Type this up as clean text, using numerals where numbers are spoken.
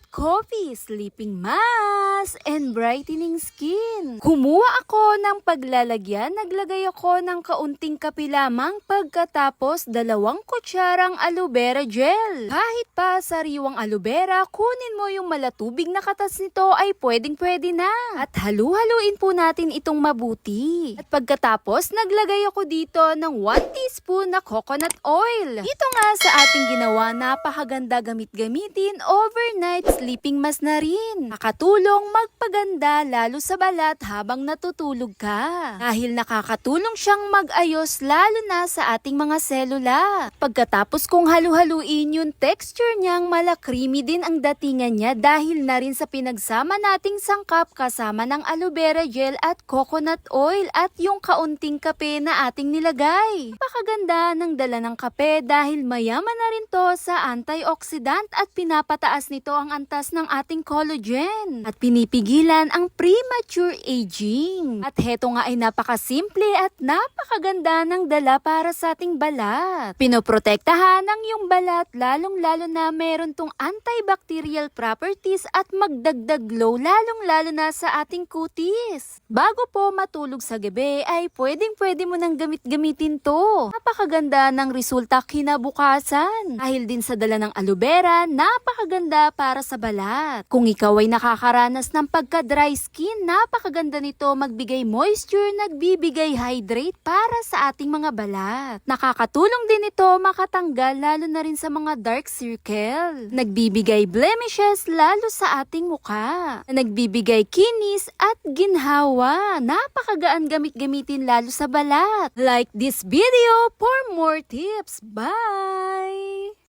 White Coffee Sleeping Mask and Brightening Skin. Kumuha ako ng paglalagyan, naglagay ako ng kaunting kape lamang pagkatapos 2 kutsarang aloe vera gel. Kahit pa sariwang aloe vera, kunin mo yung malatubig na katas nito ay pwedeng-pwede na. At halu-haluin po natin itong mabuti. At pagkatapos, naglagay ako dito ng 1 teaspoon na coconut oil. Ito nga sa ating ginawa, napakaganda gamitin overnight sleeping mask na rin. Nakatulong magpaganda lalo sa balat habang natutulog ka. Dahil nakakatulong siyang mag-ayos lalo na sa ating mga selula. Pagkatapos kong halu-haluin yung texture niyang creamy din ang datingan niya dahil na rin sa pinagsama nating sangkap kasama ng aloe vera gel at coconut oil at yung kaunting kape na ating nilagay. Napakaganda ng dala ng kape dahil mayaman na rin to sa antioxidant at pinapataas nito ang antas ng ating collagen at pinipigilan ang premature aging. At heto nga ay napakasimple at napakaganda ng dala para sa ating balat. Pinoprotektahan ng iyong balat lalong-lalo na meron tong antibacterial properties at magdagdag glow lalong-lalo na sa ating kutis. Bago po matulog sa gabi ay pwedeng-pwede mo nang gamitin to. Napakaganda ng resulta kinabukasan. Dahil din sa dala ng aloe vera, napakaganda para sa balat. Kung ikaw ay nakakaranas ng pagka-dry skin, napakaganda nito magbigay moisture, nagbibigay hydrate para sa ating mga balat. Nakakatulong din ito makatanggal lalo na rin sa mga dark circle. Nagbibigay blemishes lalo sa ating mukha. Nagbibigay kinis at ginhawa. Napakagaan gamitin lalo sa balat. Like this video for more tips. Bye!